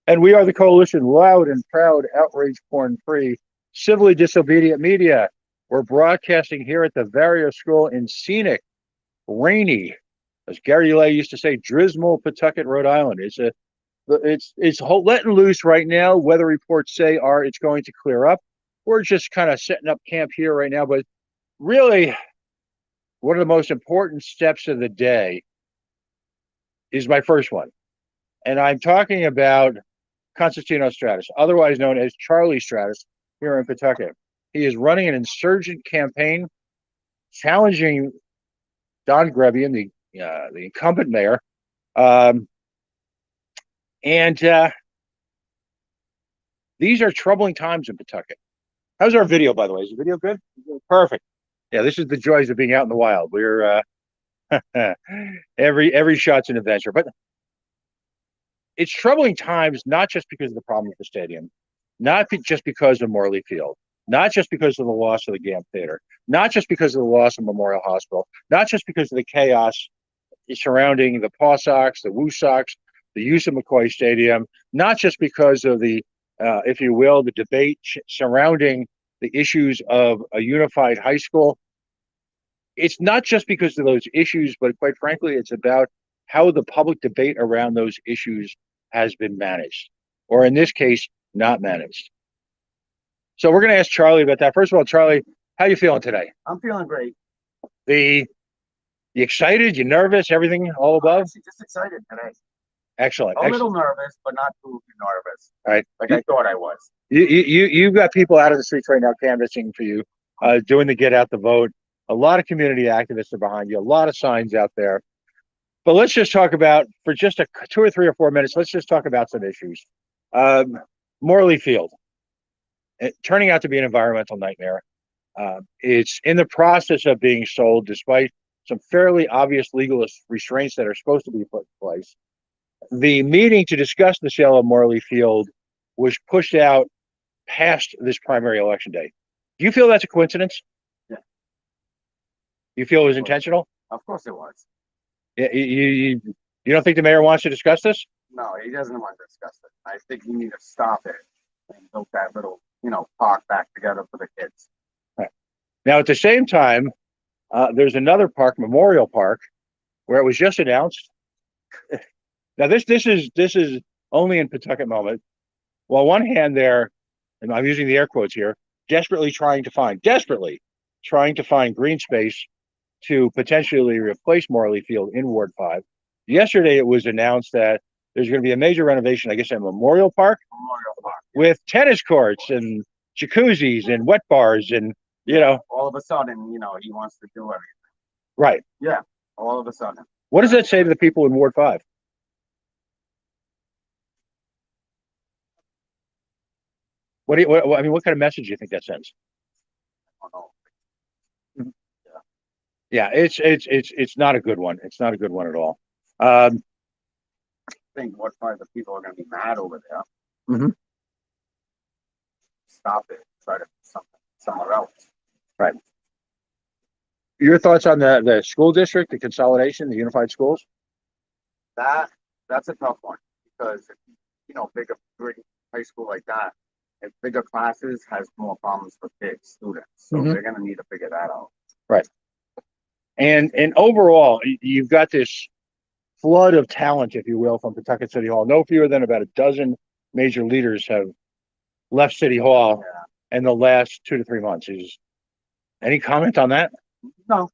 And we are the coalition, loud and proud, outrage porn free, civilly disobedient media. We're broadcasting here at the Vario School in scenic, rainy, as Gary Lay used to say, Dismal, Pawtucket, Rhode Island. It's letting loose right now. Weather reports say it's going to clear up. We're just kind of setting up camp here right now, but really, one of the most important steps of the day is my first one, and I'm talking about Constantino Stratus, otherwise known as Charlie Stratus, here in Pawtucket. He is running an insurgent campaign challenging Don Grebian, the incumbent mayor. Um, and These are troubling times in Pawtucket. How's our video, by the way? Is the video good? Perfect. Yeah, this is the joys of being out in the wild. We're every shot's an adventure, but it's troubling times not just because of the problem with the stadium, not just because of Morley Field, not just because of the loss of the Gamp Theater, not just because of the loss of Memorial Hospital, not just because of the chaos surrounding the Paw Sox, the Woo Sox, the use of McCoy Stadium, not just because of if you will, the debate surrounding the issues of a unified high school. It's not just because of those issues, but quite frankly, it's about how the public debate around those issues has been managed, or in this case, not managed. So we're going to ask Charlie about that. First of all, Charlie, how you feeling today? I'm feeling great. You excited? You nervous? Everything all above? Just excited today. Excellent. A little nervous, but not too nervous. All right. Like I thought I was. You've got people out of the streets right now canvassing for you, doing the get out the vote. A lot of community activists are behind you. A lot of signs out there. But let's just talk about, for just 2 or 3 or 4 minutes, let's just talk about some issues. Morley Field, turning out to be an environmental nightmare. It's in the process of being sold, despite some fairly obvious legal restraints that are supposed to be put in place. The meeting to discuss the sale of Morley Field was pushed out past this primary election day. Do you feel that's a coincidence? Yeah. You feel it was intentional? Of course it was. You don't think the mayor wants to discuss this? No, he doesn't want to discuss it. I think you need to stop it and build that little, park back together for the kids. Right. Now, at the same time, there's another park, Memorial Park, where it was just announced. Now, this is only in Pawtucket moment. Well, on one hand, there, and I'm using the air quotes here, desperately trying to find green space to potentially replace Morley Field in Ward 5. Yesterday, it was announced that there's going to be a major renovation, I guess, at Memorial Park, with tennis courts and jacuzzis and wet bars and, All of a sudden, he wants to do everything. Right. Yeah, all of a sudden. What does that say to the people in Ward 5? What kind of message do you think that sends? I don't know. Yeah, it's not a good one. It's not a good one at all. I think what part of the people are going to be mad over there. Mm-hmm. Stop it. Try to do something somewhere else. Right. Your thoughts on the school district, the consolidation, the unified schools? That's a tough one because bigger high school like that, if bigger classes has more problems for kids, students. So they're going to need to figure that out. Right. And overall, you've got this flood of talent, if you will, from Pawtucket City Hall. No fewer than about a dozen major leaders have left City Hall in the last 2 to 3 months. Any comment on that? No.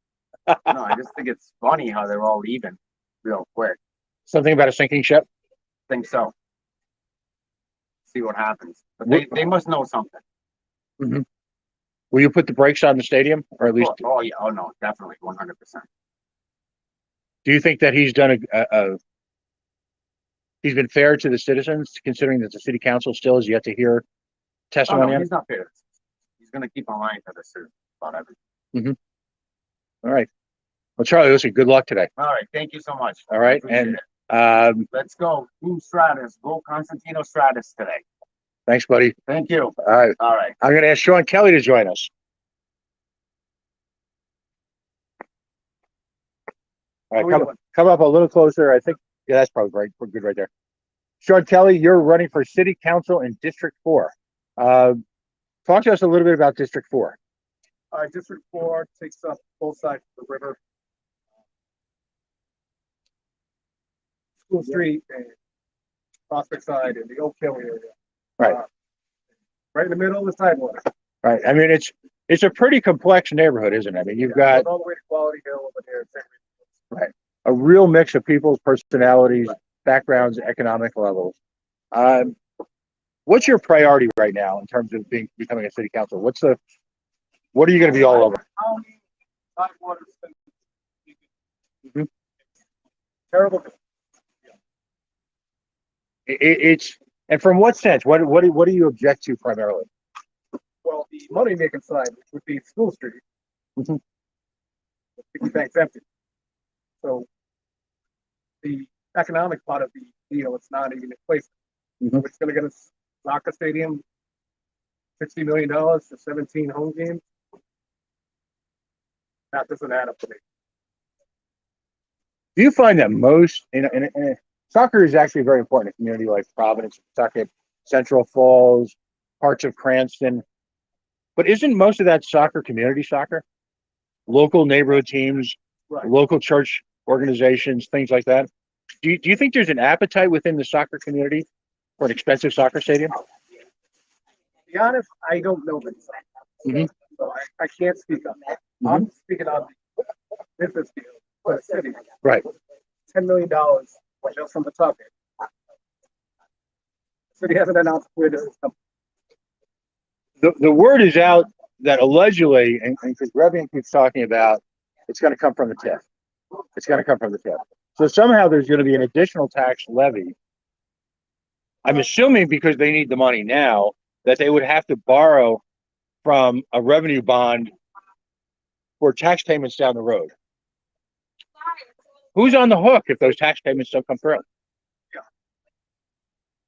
No, I just think it's funny how they're all leaving real quick. Something about a sinking ship? Think so. See what happens. But they must know something. Mm-hmm. Will you put the brakes on the stadium, or at least? Oh yeah. Oh no, definitely 100%. Do you think that he's done he's been fair to the citizens, considering that the city council still has yet to hear testimony? No, he's not fair. He's going to keep on lying to the citizens about everything. Mm-hmm. All right. Well, Charlie, listen, good luck today. All right. Thank you so much. All right. And let's go. Team Stratus. Go Constantino Stratus today. Thanks, buddy. Thank you. All right. All right. I'm going to ask Sean Kelly to join us. All right. Come up a little closer. I think, yeah, that's probably right. We're good right there. Sean Kelly, you're running for City Council in District 4. Talk to us a little bit about District 4. District 4 takes up both sides of the river. School Street and Prospect Side and the Oak Hill area. Right. Right in the middle of the sidewalk. Right. I mean, it's a pretty complex neighborhood, isn't it? I mean, you've got all the way to Quality Hill over there. right a real mix of people's personalities, backgrounds, economic levels. What's your priority right now in terms of becoming a city council? What are you going to be all over? Mm-hmm. Terrible. It's and from what sense? What do you object to primarily? Well, the money making side, which would be School Street, mm-hmm. the piggy bank's empty. So the economic part of the deal, it's not even in place. Mm-hmm. It's going to get us soccer stadium, $60 million for 17 home games. That doesn't add up to me. Do you find that most soccer is actually very important in a community like Providence, Pawtucket, Central Falls, parts of Cranston, but isn't most of that soccer community soccer? Local neighborhood teams, right. Local church organizations, things like that. Do you think there's an appetite within the soccer community for an expensive soccer stadium? To be honest, I don't know this. Mm-hmm. So I can't speak on that. Mm-hmm. I'm speaking on the business deal for the city. Right. $10 million just from the top end. The city hasn't announced where this is coming. The word is out that allegedly, and because Revian keeps talking about, it's going to come from the TIF. It's going to come from the TIF. So somehow there's going to be an additional tax levy. I'm assuming because they need the money now that they would have to borrow from a revenue bond for tax payments down the road. Who's on the hook if those tax payments don't come through? Yeah.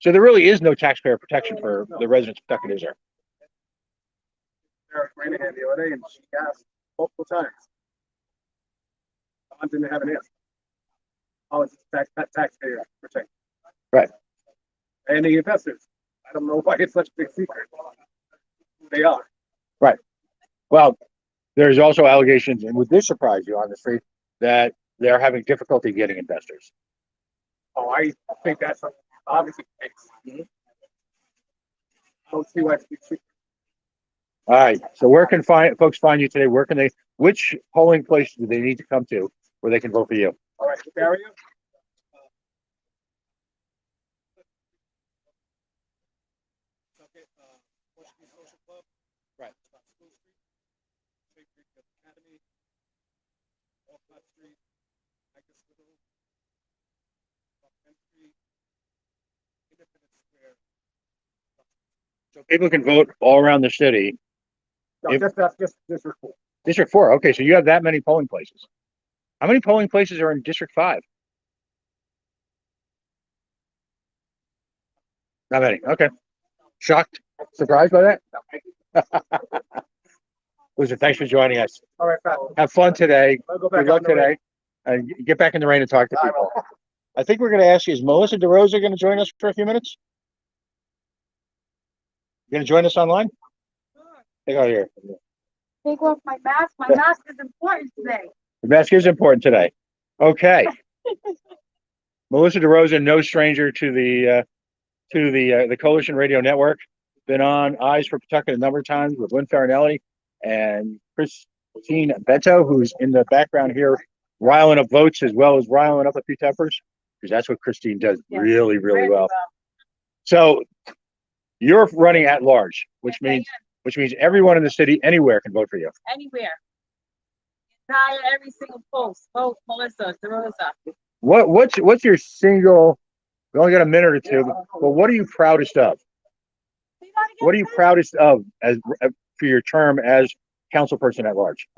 So there really is no taxpayer protection for the residents of Pawtucket, is there? Eric ran ahead the other day and she asked multiple times. I didn't have an answer. Oh, it's taxpayer protection. Right. And the investors. I don't know why it's such a big secret. They are. Right. Well, there's also allegations, and would this surprise you on the street, that they're having difficulty getting investors? Oh, I think that's obviously the case. Mm-hmm. I don't see why it's a big secret. All right. So where can folks find you today? Which polling place do they need to come to where they can vote for you? All right, the barrier. Right. So people can vote all around the city. No, that's just District 4. District 4. Okay, so you have that many polling places. How many polling places are in District 5? Not many. Okay. Shocked? Surprised by that? Listen, thanks for joining us. All right, Pat. Have fun today. I'll go back Good luck today. And get back in the rain and talk to people. I think we're going to ask you, is Melissaderozan going to join us for a few minutes? You going to join us online? Sure. Take out here. Take off my mask. My mask is important today. The mask is important today. Okay. Melissaderozan, no stranger to the Coalition Radio Network. Been on Eyes for Pawtucket a number of times with Lynn Farinelli and Christine Bento, who's in the background here, riling up votes as well as riling up a few tempers, because that's what Christine does really, really well. So you're running at large, which means everyone in the city anywhere can vote for you. Anywhere. Entire every single post. Vote Melissaderozan. What's your single? We only got a minute or two, but what are you proudest of? What are you proudest of as for your term as councilperson at large?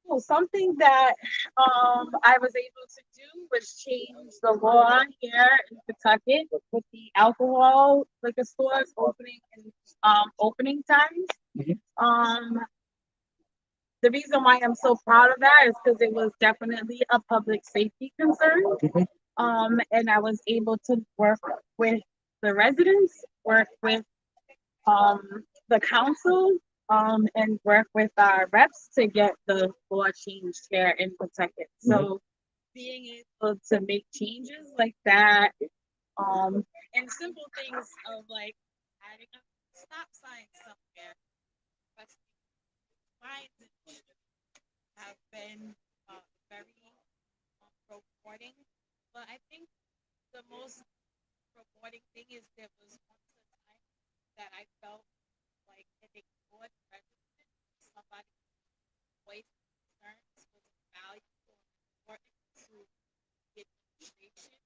Well, something that I was able to do was change the law here in Pawtucket with the alcohol liquor stores opening times. Mm-hmm. The reason why I'm so proud of that is because it was definitely a public safety concern. Mm-hmm. And I was able to work with the residents, work with the council, and work with our reps to get the law changed here in Pawtucket. So being able to make changes like that, and simple things of like adding a stop sign somewhere, but signs have been very rewarding. But I think the most rewarding thing is there was once a time that I felt like an ignored resident, somebody voice concerns was valuable and important to the administration.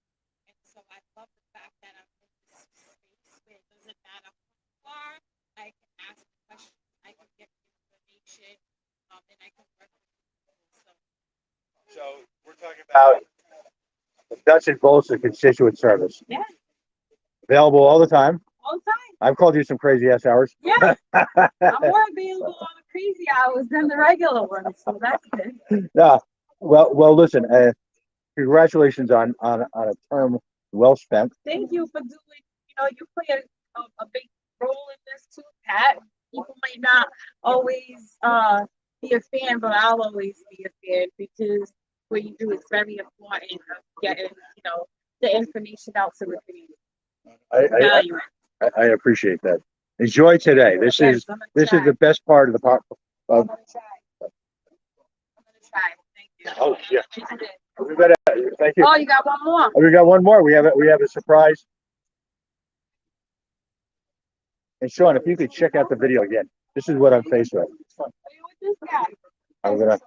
And so I love the fact that I'm in this space where it doesn't matter who you are, I can ask questions, I can get information, and I can work with people. So we're talking about the nuts and bolts of constituent service. Yeah, Available all the time. all the time. I've called you some crazy ass hours. Yeah, I'm more available on the crazy hours than the regular ones, so that's good. Yeah. Well, listen, congratulations on a term well spent. Thank you for doing, you play a big role in this too, Pat. People might not always be a fan, but I'll always be a fan because what you do is very important of getting, the information out to the community. Value it. I appreciate that. Enjoy today. This Yes, is I'm gonna this try. is the best part of the part. I'm Of, gonna try. I'm gonna try. Thank you. Oh, yeah. Yes, it is. we better, thank you. Oh, you got one more. We got one more. We have a surprise. And Sean, if you could check out the video again, this is what I'm faced with. Are you with this guy? I'm gonna